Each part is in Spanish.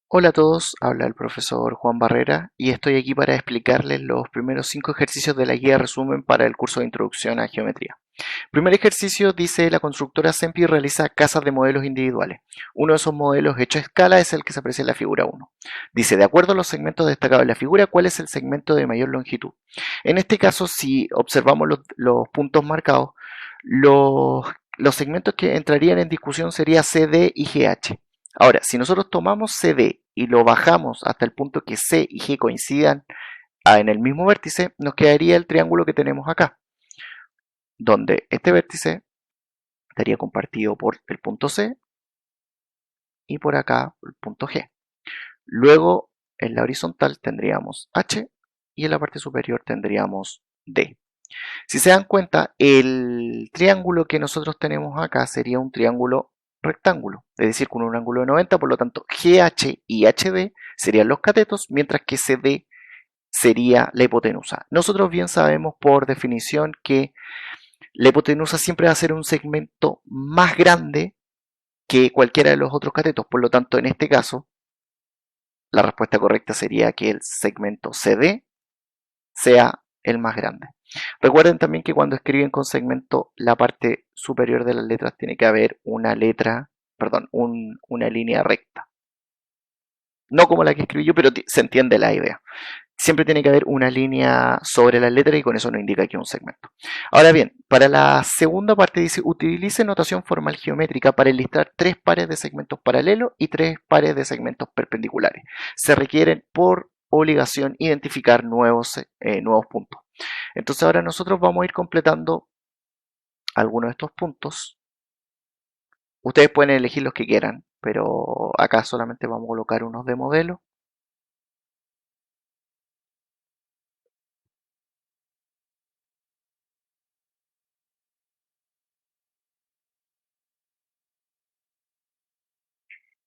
Hola a todos, habla el profesor Juan Barrera y estoy aquí para explicarles los primeros 5 ejercicios de la guía resumen para el curso de Introducción a Geometría. Primer ejercicio dice: la constructora Sempi realiza casas de modelos individuales. Uno de esos modelos hecho a escala es el que se aprecia en la figura 1. Dice: de acuerdo a los segmentos destacados en la figura, ¿cuál es el segmento de mayor longitud? En este caso, si observamos los puntos marcados, los segmentos que entrarían en discusión serían CD y GH. Ahora, si nosotros tomamos CD y lo bajamos hasta el punto que C y G coincidan en el mismo vértice, nos quedaría el triángulo que tenemos acá, donde este vértice estaría compartido por el punto C y por acá el punto G. Luego, en la horizontal tendríamos H y en la parte superior tendríamos D. Si se dan cuenta, el triángulo que nosotros tenemos acá sería un triángulo rectángulo, es decir, con un ángulo de 90, por lo tanto GH y HD serían los catetos, mientras que CD sería la hipotenusa. Nosotros bien sabemos por definición que la hipotenusa siempre va a ser un segmento más grande que cualquiera de los otros catetos, por lo tanto en este caso la respuesta correcta sería que el segmento CD sea el más grande. Recuerden también que cuando escriben con segmento, la parte superior de las letras tiene que haber una letra, perdón, una línea recta. No como la que escribí yo, pero se entiende la idea. Siempre tiene que haber una línea sobre las letras y con eso nos indica que es un segmento. Ahora bien, para la segunda parte dice: utilice notación formal geométrica para ilustrar 3 pares de segmentos paralelos y 3 pares de segmentos perpendiculares. Se requieren por obligación identificar nuevos puntos. Entonces ahora nosotros vamos a ir completando algunos de estos puntos. Ustedes pueden elegir los que quieran, pero acá solamente vamos a colocar unos de modelo.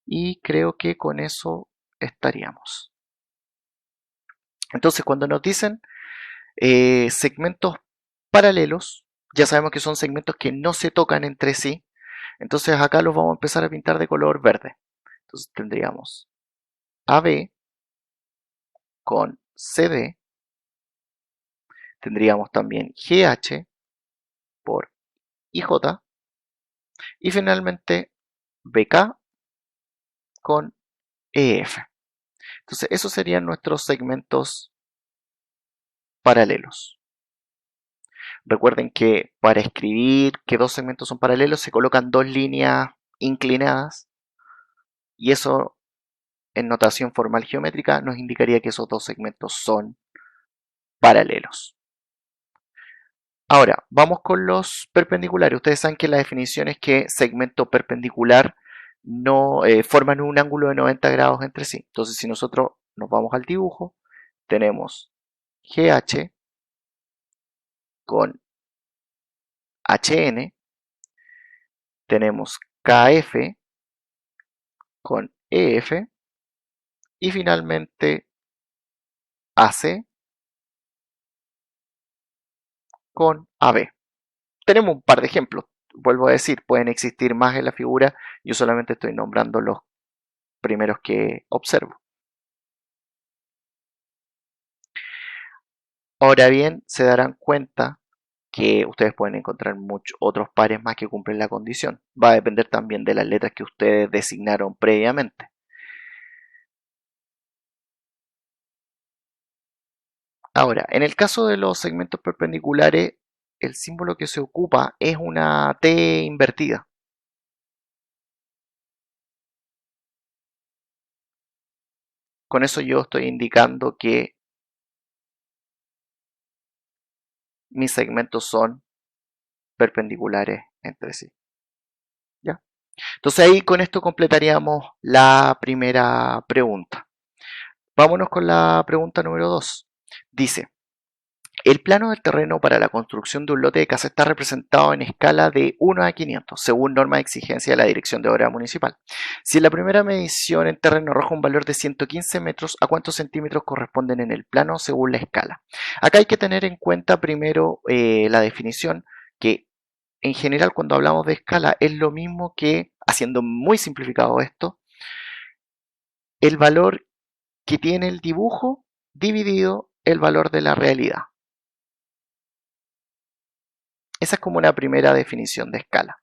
Y creo que con eso estaríamos. Entonces cuando nos dicen segmentos paralelos, ya sabemos que son segmentos que no se tocan entre sí. Entonces acá los vamos a empezar a pintar de color verde. Entonces tendríamos AB con CD, tendríamos también GH por IJ y finalmente BK con EF. Entonces esos serían nuestros segmentos paralelos. Recuerden que para escribir que dos segmentos son paralelos se colocan dos líneas inclinadas y eso en notación formal geométrica nos indicaría que esos dos segmentos son paralelos. Ahora, vamos con los perpendiculares. Ustedes saben que la definición es que segmento perpendicular no forman un ángulo de 90 grados entre sí. Entonces, si nosotros nos vamos al dibujo, tenemos GH con HN, tenemos KF con EF y finalmente AC con AB. Tenemos un par de ejemplos. Vuelvo a decir, pueden existir más en la figura. Yo solamente estoy nombrando los primeros que observo. Ahora bien, se darán cuenta que ustedes pueden encontrar muchos otros pares más que cumplen la condición. Va a depender también de las letras que ustedes designaron previamente. Ahora, en el caso de los segmentos perpendiculares, el símbolo que se ocupa es una T invertida. Con eso yo estoy indicando que mis segmentos son perpendiculares entre sí. ¿Ya? Entonces ahí con esto completaríamos la primera pregunta. Vámonos con la pregunta número 2. Dice: el plano del terreno para la construcción de un lote de casa está representado en escala de 1 a 500, según norma de exigencia de la Dirección de Obra Municipal. Si en la primera medición en terreno arroja un valor de 115 metros, ¿a cuántos centímetros corresponden en el plano según la escala? Acá hay que tener en cuenta primero la definición, que en general cuando hablamos de escala es lo mismo que, haciendo muy simplificado esto, el valor que tiene el dibujo dividido el valor de la realidad. Esa es como una primera definición de escala.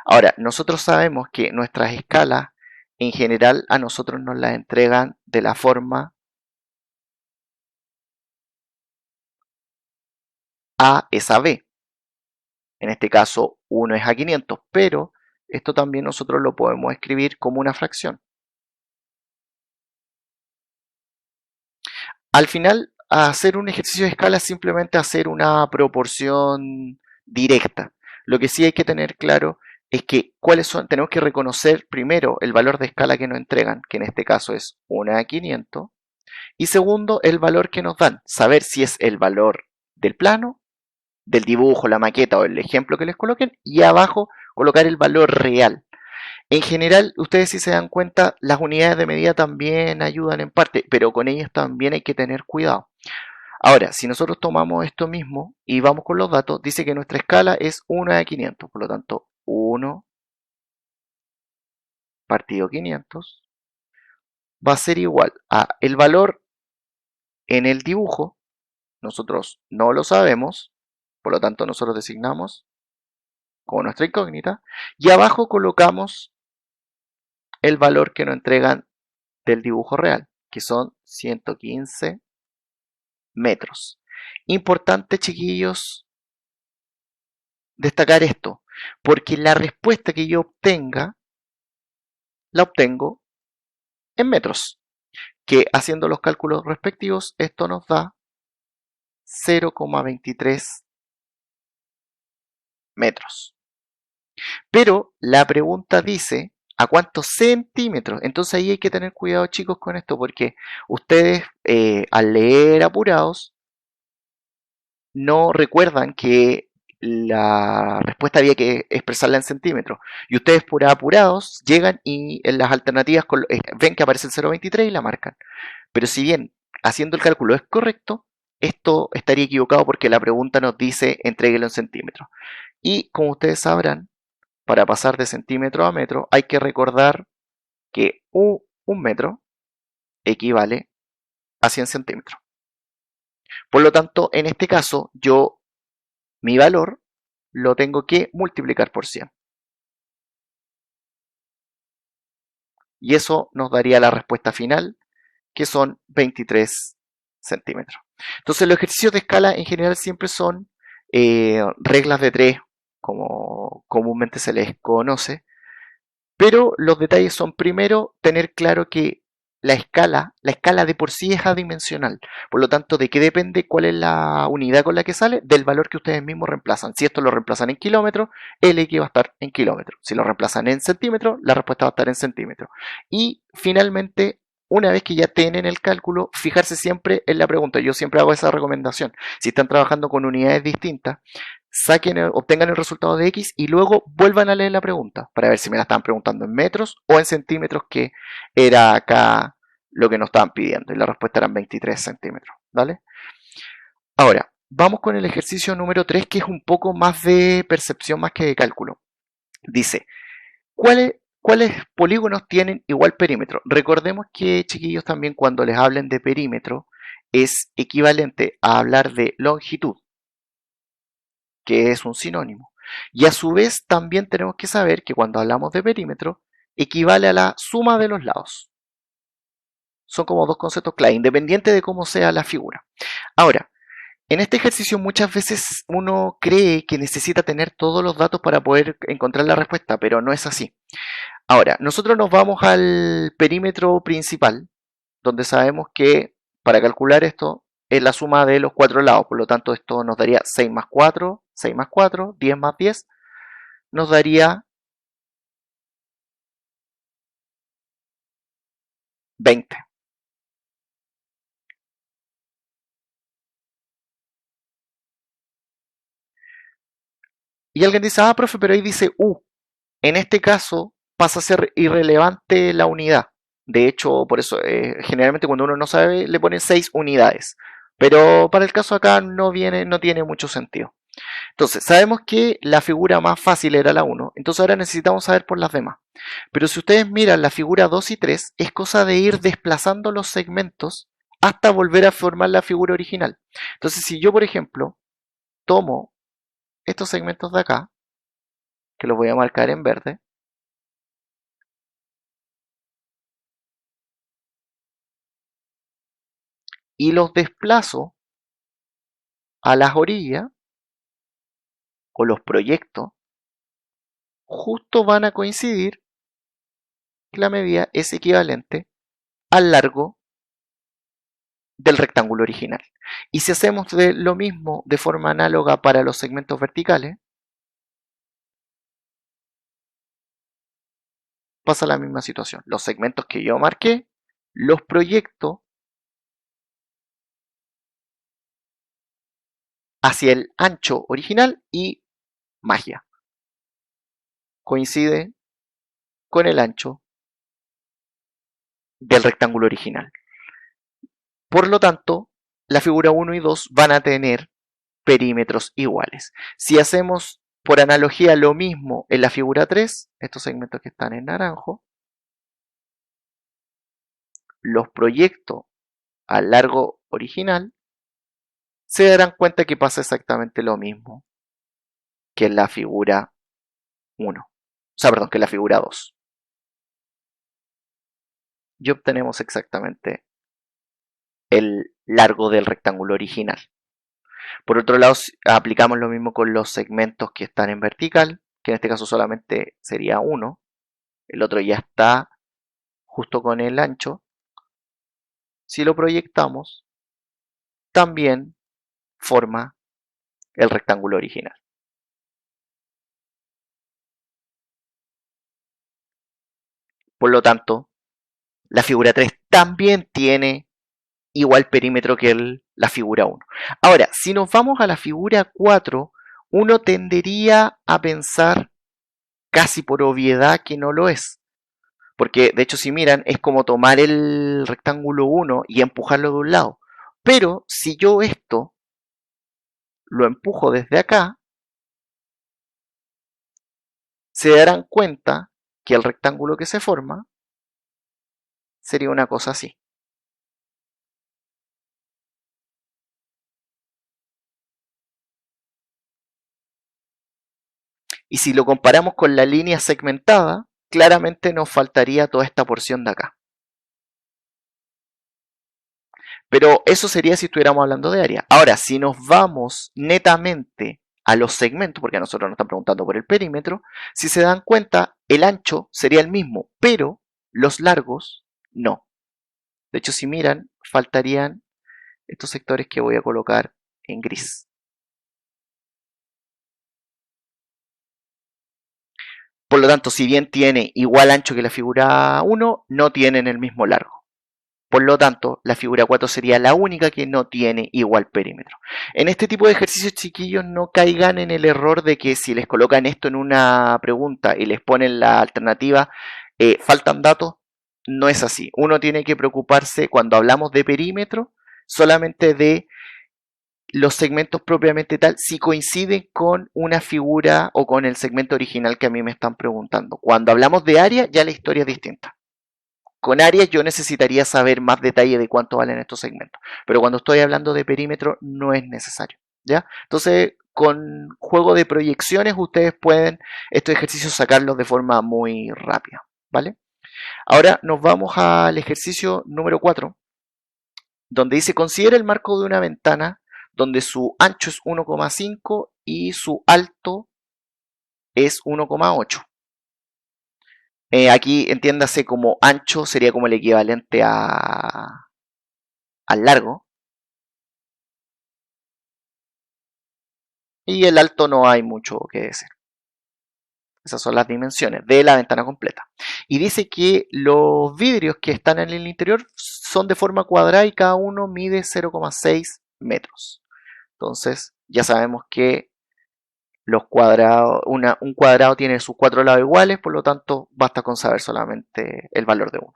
Ahora, nosotros sabemos que nuestras escalas en general a nosotros nos las entregan de la forma A es a B. En este caso 1 es a 500, pero esto también nosotros lo podemos escribir como una fracción. Al final, hacer un ejercicio de escala es simplemente hacer una proporción directa. Lo que sí hay que tener claro es que tenemos que reconocer primero el valor de escala que nos entregan, que en este caso es 1 a 500, y segundo, el valor que nos dan, saber si es el valor del plano, del dibujo, la maqueta o el ejemplo que les coloquen, y abajo colocar el valor real. En general, ustedes si se dan cuenta, las unidades de medida también ayudan en parte, pero con ellas también hay que tener cuidado. Ahora, si nosotros tomamos esto mismo y vamos con los datos, dice que nuestra escala es 1 a 500, por lo tanto, 1 partido 500 va a ser igual a el valor en el dibujo, nosotros no lo sabemos, por lo tanto nosotros designamos como nuestra incógnita, y abajo colocamos el valor que nos entregan del dibujo real, que son 115 metros. Importante, chiquillos, destacar esto, porque la respuesta que yo obtenga, la obtengo en metros, que haciendo los cálculos respectivos, esto nos da 0,23 metros. Pero la pregunta dice, ¿a cuántos centímetros? Entonces ahí hay que tener cuidado, chicos, con esto, porque ustedes al leer apurados no recuerdan que la respuesta había que expresarla en centímetros. Y ustedes por apurados llegan y en las alternativas ven que aparece el 0,23 y la marcan. Pero si bien haciendo el cálculo es correcto, esto estaría equivocado porque la pregunta nos dice entréguelo en centímetros. Y como ustedes sabrán, para pasar de centímetro a metro hay que recordar que un metro equivale a 100 centímetros. Por lo tanto, en este caso, mi valor lo tengo que multiplicar por 100. Y eso nos daría la respuesta final, que son 23 centímetros. Entonces los ejercicios de escala en general siempre son reglas de 3, como comúnmente se les conoce, pero los detalles son primero tener claro que la escala de por sí es adimensional. Por lo tanto, ¿de qué depende cuál es la unidad con la que sale? Del valor que ustedes mismos reemplazan. Si esto lo reemplazan en kilómetros, el X va a estar en kilómetros. Si lo reemplazan en centímetros, la respuesta va a estar en centímetros. Y finalmente, una vez que ya tienen el cálculo, fijarse siempre en la pregunta. Yo siempre hago esa recomendación. Si están trabajando con unidades distintas, obtengan el resultado de X y luego vuelvan a leer la pregunta para ver si me la estaban preguntando en metros o en centímetros, que era acá lo que nos estaban pidiendo. Y la respuesta eran 23 centímetros. ¿Vale? Ahora, vamos con el ejercicio número 3, que es un poco más de percepción más que de cálculo. Dice, ¿cuáles polígonos tienen igual perímetro? Recordemos que, chiquillos, también cuando les hablen de perímetro es equivalente a hablar de longitud, que es un sinónimo. Y a su vez también tenemos que saber que cuando hablamos de perímetro equivale a la suma de los lados. Son como dos conceptos clave, independiente de cómo sea la figura. Ahora, en este ejercicio muchas veces uno cree que necesita tener todos los datos para poder encontrar la respuesta, pero no es así. Ahora, nosotros nos vamos al perímetro principal, donde sabemos que para calcular esto es la suma de los cuatro lados, por lo tanto esto nos daría 6 más 4, 6 más 4, 10 más 10, nos daría 20. Y alguien dice, profe, pero ahí dice U. En este caso pasa a ser irrelevante la unidad. De hecho, por eso, generalmente cuando uno no sabe, le ponen 6 unidades. Pero para el caso acá no tiene mucho sentido. Entonces, sabemos que la figura más fácil era la 1. Entonces ahora necesitamos saber por las demás. Pero si ustedes miran la figura 2 y 3, es cosa de ir desplazando los segmentos hasta volver a formar la figura original. Entonces, si yo, por ejemplo, tomo estos segmentos de acá, que los voy a marcar en verde, y los desplazo a las orillas, o los proyecto, justo van a coincidir que la medida es equivalente al largo del rectángulo original. Y si hacemos lo mismo de forma análoga para los segmentos verticales, pasa la misma situación. Los segmentos que yo marqué, los proyecto hacia el ancho original y magia. Coincide con el ancho del rectángulo original. Por lo tanto, la figura 1 y 2 van a tener perímetros iguales. Si hacemos por analogía lo mismo en la figura 3, estos segmentos que están en naranjo, los proyecto al largo original, se darán cuenta que pasa exactamente lo mismo que en la figura 1. O sea, perdón, que en la figura 2. Y obtenemos exactamente el largo del rectángulo original. Por otro lado, aplicamos lo mismo con los segmentos que están en vertical, que en este caso solamente sería 1. El otro ya está justo con el ancho. Si lo proyectamos, también forma el rectángulo original. Por lo tanto, la figura 3 también tiene igual perímetro que la figura 1. Ahora, si nos vamos a la figura 4, uno tendería a pensar casi por obviedad que no lo es. Porque de hecho si miran es como tomar el rectángulo 1 y empujarlo de un lado. Pero si yo esto lo empujo desde acá, se darán cuenta que el rectángulo que se forma sería una cosa así. Y si lo comparamos con la línea segmentada, claramente nos faltaría toda esta porción de acá. Pero eso sería si estuviéramos hablando de área. Ahora, si nos vamos netamente a los segmentos, porque a nosotros nos están preguntando por el perímetro, si se dan cuenta, el ancho sería el mismo, pero los largos no. De hecho, si miran, faltarían estos sectores que voy a colocar en gris. Por lo tanto, si bien tiene igual ancho que la figura 1, no tienen el mismo largo. Por lo tanto, la figura 4 sería la única que no tiene igual perímetro. En este tipo de ejercicios, chiquillos, no caigan en el error de que si les colocan esto en una pregunta y les ponen la alternativa, faltan datos. No es así. Uno tiene que preocuparse cuando hablamos de perímetro solamente de los segmentos propiamente tal, si coinciden con una figura o con el segmento original que a mí me están preguntando. Cuando hablamos de área, ya la historia es distinta. Con áreas yo necesitaría saber más detalle de cuánto valen estos segmentos. Pero cuando estoy hablando de perímetro no es necesario. ¿Ya? Entonces, con juego de proyecciones ustedes pueden estos ejercicios sacarlos de forma muy rápida. ¿Vale? Ahora nos vamos al ejercicio número 4, donde dice considera el marco de una ventana donde su ancho es 1,5 y su alto es 1,8. Aquí entiéndase como ancho sería como el equivalente al largo. Y el alto no hay mucho que decir. Esas son las dimensiones de la ventana completa. Y dice que los vidrios que están en el interior son de forma cuadrada y cada uno mide 0,6 metros. Entonces ya sabemos que los cuadrados, un cuadrado tiene sus 4 lados iguales, por lo tanto basta con saber solamente el valor de uno.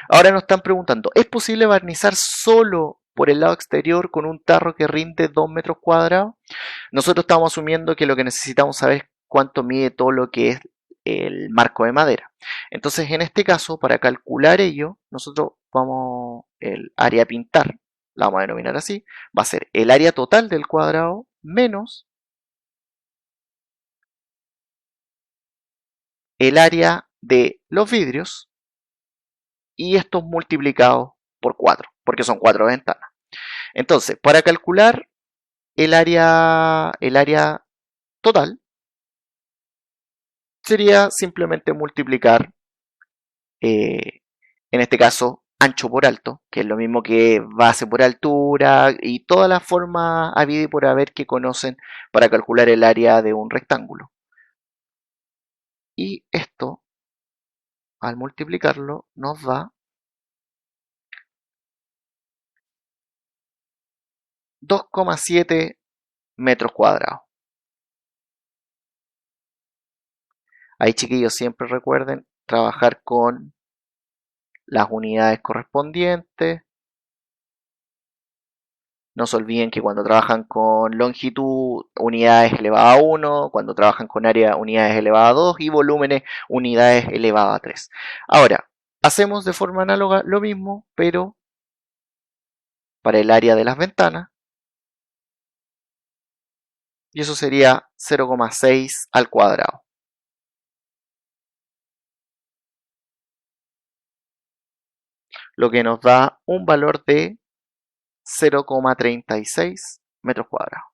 Ahora nos están preguntando, ¿es posible barnizar solo por el lado exterior con un tarro que rinde 2 metros cuadrados? Nosotros estamos asumiendo que lo que necesitamos saber es cuánto mide todo lo que es el marco de madera. Entonces, en este caso, para calcular ello, nosotros vamos, el área a pintar, la vamos a denominar así, va a ser el área total del cuadrado menos el área de los vidrios y estos multiplicados por 4, porque son 4 ventanas. Entonces, para calcular el área total, sería simplemente multiplicar, en este caso, ancho por alto, que es lo mismo que base por altura y todas las formas habidas y por haber que conocen para calcular el área de un rectángulo. Y esto, al multiplicarlo, nos da 2,7 metros cuadrados. Ahí, chiquillos, siempre recuerden trabajar con las unidades correspondientes. No se olviden que cuando trabajan con longitud, unidades elevadas a 1, cuando trabajan con área, unidades elevadas a 2 y volúmenes, unidades elevadas a 3. Ahora, hacemos de forma análoga lo mismo, pero para el área de las ventanas. Y eso sería 0,6 al cuadrado. Lo que nos da un valor de 0,36 metros cuadrados.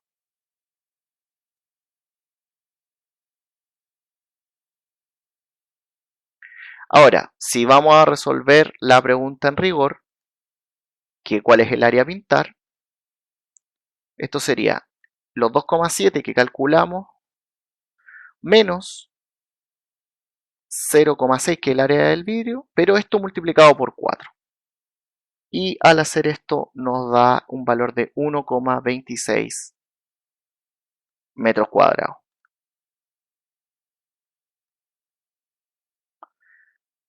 Ahora, si vamos a resolver la pregunta en rigor, que cuál es el área a pintar, esto sería los 2,7 que calculamos menos 0,6 que es el área del vidrio, pero esto multiplicado por 4. Y al hacer esto nos da un valor de 1,26 metros cuadrados.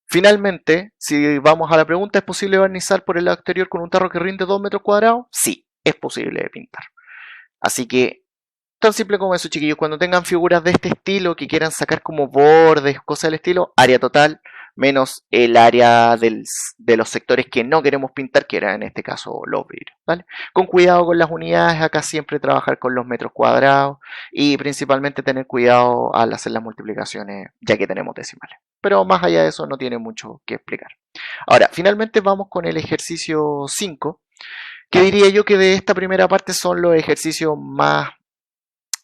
Finalmente, si vamos a la pregunta, ¿es posible barnizar por el lado exterior con un tarro que rinde 2 metros cuadrados? Sí, es posible de pintar. Así que, tan simple como eso, chiquillos. Cuando tengan figuras de este estilo que quieran sacar como bordes, cosas del estilo, área total menos el área de los sectores que no queremos pintar, que era en este caso los vidrios, ¿vale? Con cuidado con las unidades, acá siempre trabajar con los metros cuadrados y principalmente tener cuidado al hacer las multiplicaciones, ya que tenemos decimales. Pero más allá de eso no tiene mucho que explicar. Ahora, finalmente vamos con el ejercicio 5, que diría yo que de esta primera parte son los ejercicios más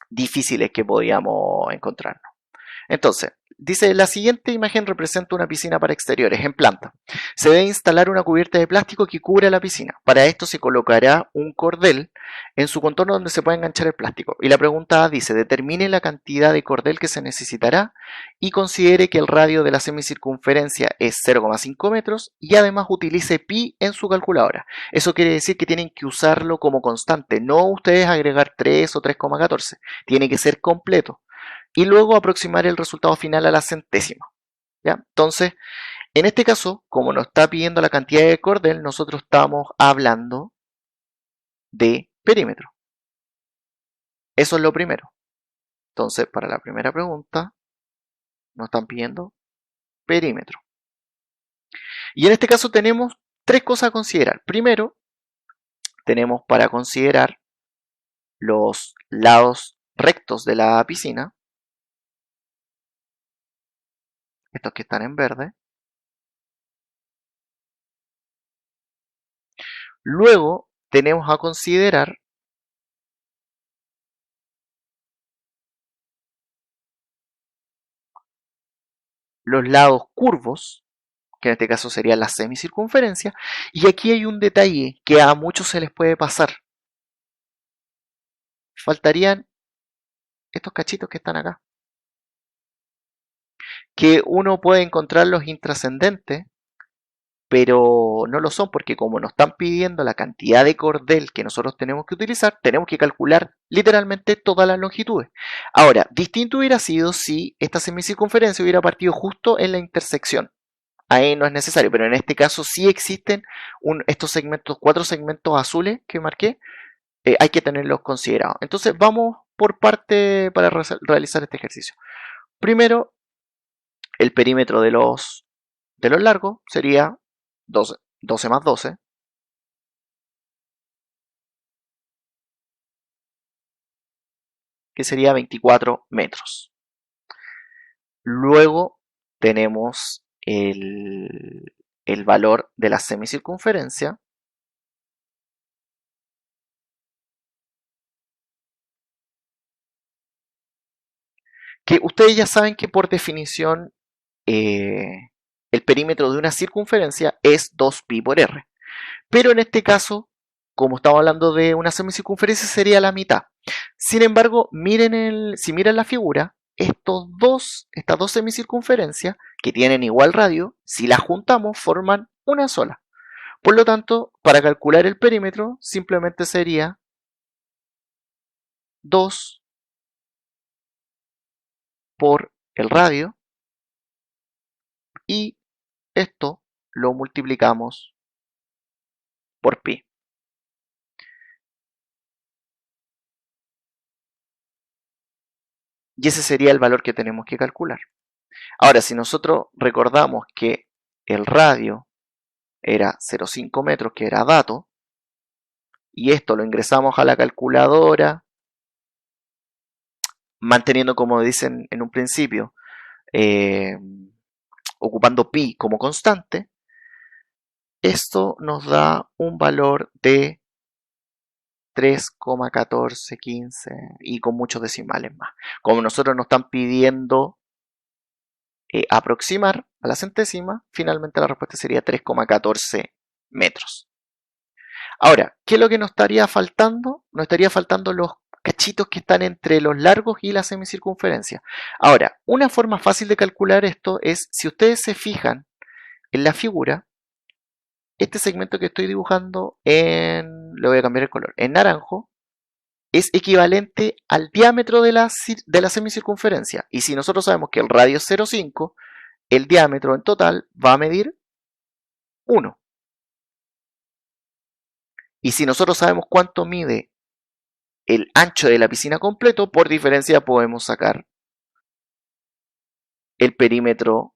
difíciles que podíamos encontrarnos. Entonces, dice, la siguiente imagen representa una piscina para exteriores en planta. Se debe instalar una cubierta de plástico que cubra la piscina. Para esto se colocará un cordel en su contorno donde se puede enganchar el plástico. Y la pregunta dice, determine la cantidad de cordel que se necesitará y considere que el radio de la semicircunferencia es 0,5 metros y además utilice pi en su calculadora. Eso quiere decir que tienen que usarlo como constante, no ustedes agregar 3 o 3,14. Tiene que ser completo. Y luego aproximar el resultado final a la centésima. ¿Ya? Entonces, en este caso, como nos está pidiendo la cantidad de cordel, nosotros estamos hablando de perímetro. Eso es lo primero. Entonces, para la primera pregunta, nos están pidiendo perímetro. Y en este caso tenemos tres cosas a considerar. Primero, tenemos para considerar los lados rectos de la piscina, estos que están en verde. Luego tenemos a considerar los lados curvos, que en este caso sería la semicircunferencia, y aquí hay un detalle que a muchos se les puede pasar. Faltarían estos cachitos que están acá, que uno puede encontrarlos intrascendentes, pero no lo son porque como nos están pidiendo la cantidad de cordel que nosotros tenemos que utilizar, tenemos que calcular literalmente todas las longitudes. Ahora, distinto hubiera sido si esta semicircunferencia hubiera partido justo en la intersección. Ahí no es necesario, pero en este caso sí existen estos segmentos, 4 segmentos azules que marqué, hay que tenerlos considerados. Entonces vamos por parte para realizar este ejercicio. Primero, El perímetro de los largos sería 12, 12 más 12, que sería 24 metros. Luego tenemos el valor de la semicircunferencia, que ustedes ya saben que por definición el perímetro de una circunferencia es 2pi por r. Pero en este caso, como estamos hablando de una semicircunferencia, sería la mitad. Sin embargo, si miran la figura, estas dos semicircunferencias, que tienen igual radio, si las juntamos forman una sola. Por lo tanto, para calcular el perímetro, simplemente sería 2 por el radio, y esto lo multiplicamos por pi. Y ese sería el valor que tenemos que calcular. Ahora, si nosotros recordamos que el radio era 0,5 metros, que era dato, y esto lo ingresamos a la calculadora, manteniendo, como dicen en un principio, ocupando pi como constante, esto nos da un valor de 3,1415 y con muchos decimales más. Como nosotros nos están pidiendo aproximar a la centésima, finalmente la respuesta sería 3,14 metros. Ahora, ¿qué es lo que nos estaría faltando? Nos estaría faltando los cachitos que están entre los largos y la semicircunferencia. Ahora, una forma fácil de calcular esto es, si ustedes se fijan en la figura, este segmento que estoy dibujando le voy a cambiar el color, en naranjo, es equivalente al diámetro de la semicircunferencia. Y si nosotros sabemos que el radio es 0,5, el diámetro en total va a medir 1. Y si nosotros sabemos cuánto mide el ancho de la piscina completo, por diferencia podemos sacar el perímetro.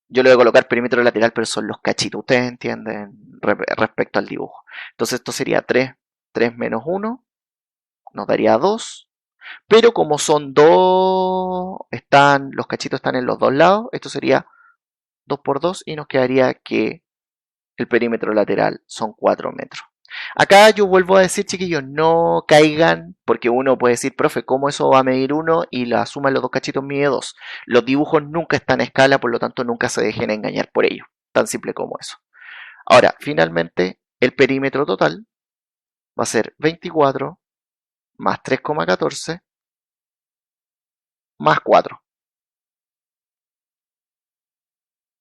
Yo le voy a colocar perímetro lateral, pero son los cachitos. Ustedes entienden respecto al dibujo. Entonces esto sería 3. 3 menos 1 nos daría 2. Pero como son 2, los cachitos están en los dos lados, esto sería 2 por 2 y nos quedaría que el perímetro lateral son 4 metros. Acá yo vuelvo a decir, chiquillos, no caigan, porque uno puede decir, profe, ¿cómo eso va a medir 1 y la suma de los dos cachitos mide 2? Los dibujos nunca están a escala, por lo tanto nunca se dejen engañar por ello. Tan simple como eso. Ahora, finalmente, el perímetro total va a ser 24 más 3,14 más 4.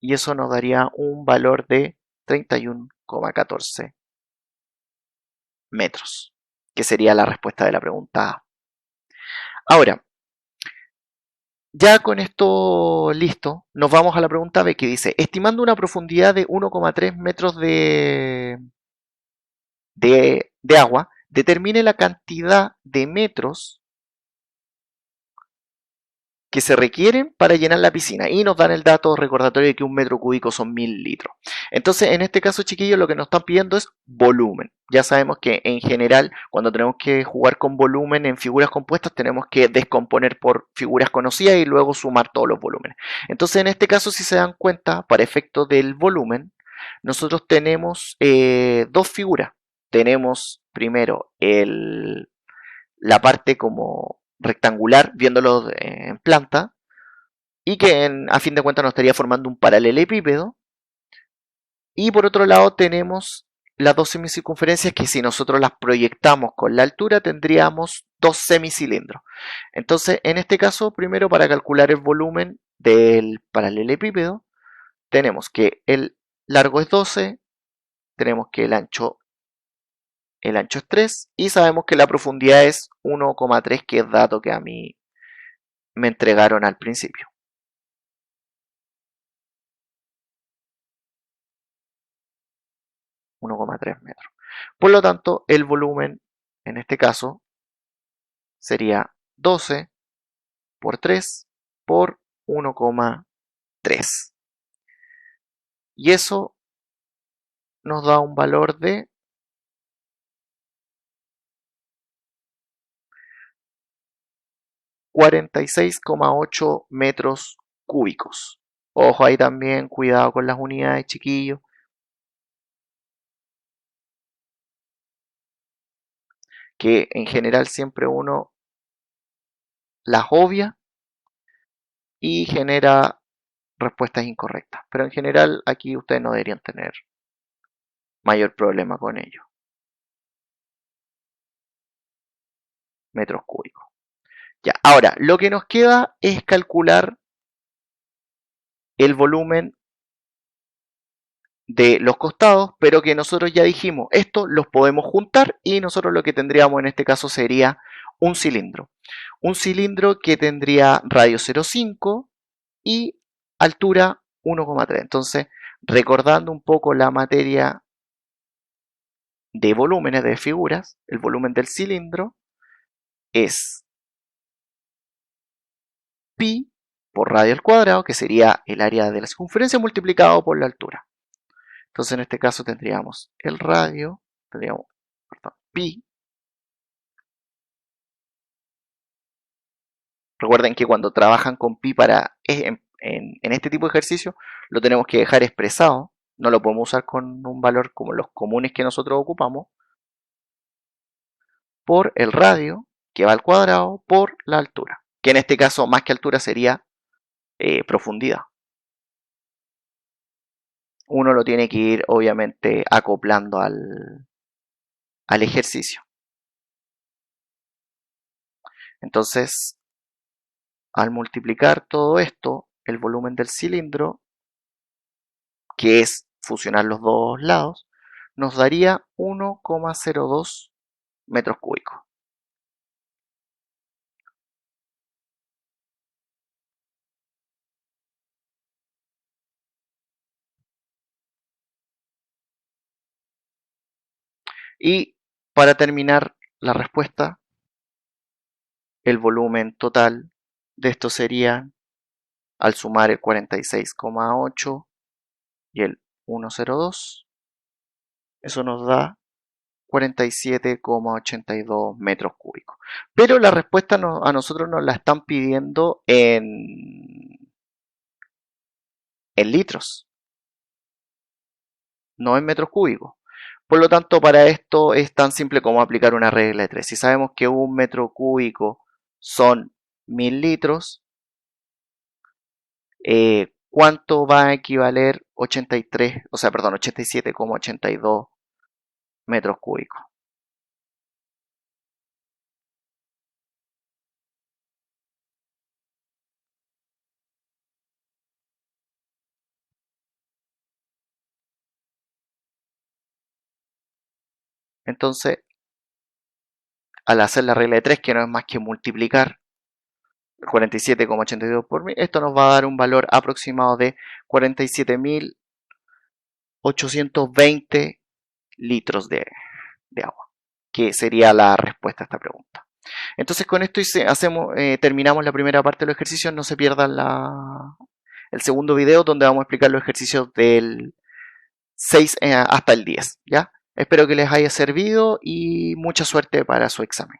Y eso nos daría un valor de 31,14 metros, que sería la respuesta de la pregunta A. Ahora, ya con esto listo, nos vamos a la pregunta B, que dice, estimando una profundidad de 1,3 metros de agua, determine la cantidad de metros que se requieren para llenar la piscina, y nos dan el dato recordatorio de que un metro cúbico son 1000 litros. Entonces, en este caso, chiquillos, lo que nos están pidiendo es volumen. Ya sabemos que en general, cuando tenemos que jugar con volumen en figuras compuestas, tenemos que descomponer por figuras conocidas y luego sumar todos los volúmenes. Entonces, en este caso, si se dan cuenta, para efecto del volumen, nosotros tenemos dos figuras. Tenemos primero la parte como rectangular, viéndolo en planta, y que a fin de cuentas nos estaría formando un paralelepípedo. Y por otro lado tenemos las dos semicircunferencias, que si nosotros las proyectamos con la altura tendríamos dos semicilindros. Entonces, en este caso, primero, para calcular el volumen del paralelepípedo, tenemos que el largo es 12, tenemos que el ancho es 3 y sabemos que la profundidad es 1,3, que es dato que a mí me entregaron al principio. 1,3 metros. Por lo tanto, el volumen en este caso sería 12 por 3 por 1,3. 3. Y eso nos da un valor de 46,8 metros cúbicos. Ojo ahí también, cuidado con las unidades, chiquillos. Que en general siempre uno las obvia y genera respuestas incorrectas. Pero en general aquí ustedes no deberían tener mayor problema con ello. Metros cúbicos. Ya, ahora, lo que nos queda es calcular el volumen de los costados, pero que nosotros ya dijimos, esto los podemos juntar y nosotros lo que tendríamos en este caso sería un cilindro. Un cilindro que tendría radio 0,5 y altura 1,3. Entonces, recordando un poco la materia de volúmenes de figuras, el volumen del cilindro es pi por radio al cuadrado, que sería el área de la circunferencia multiplicado por la altura. Entonces en este caso tendríamos el radio, tendríamos pi. Recuerden que cuando trabajan con pi en este tipo de ejercicio, lo tenemos que dejar expresado. No lo podemos usar con un valor como los comunes que nosotros ocupamos. Por el radio, que va al cuadrado, por la altura. Que en este caso, más que altura, sería profundidad. Uno lo tiene que ir, obviamente, acoplando al ejercicio. Entonces, al multiplicar todo esto, el volumen del cilindro, que es fusionar los dos lados, nos daría 1,02 metros cúbicos. Y para terminar la respuesta, el volumen total de esto sería, al sumar el 46,8 y el 1,02, eso nos da 47,82 metros cúbicos. Pero la respuesta a nosotros nos la están pidiendo en litros, no en metros cúbicos. Por lo tanto, para esto es tan simple como aplicar una regla de 3. Si sabemos que un metro cúbico son 1000 litros, ¿cuánto va a equivaler 87,82 metros cúbicos? Entonces, al hacer la regla de 3, que no es más que multiplicar 47,82 por 1000, esto nos va a dar un valor aproximado de 47.820 litros de agua, que sería la respuesta a esta pregunta. Entonces con esto terminamos la primera parte de los ejercicios. No se pierdan el segundo video donde vamos a explicar los ejercicios del 6 hasta el 10. ¿ya? Espero que les haya servido y mucha suerte para su examen.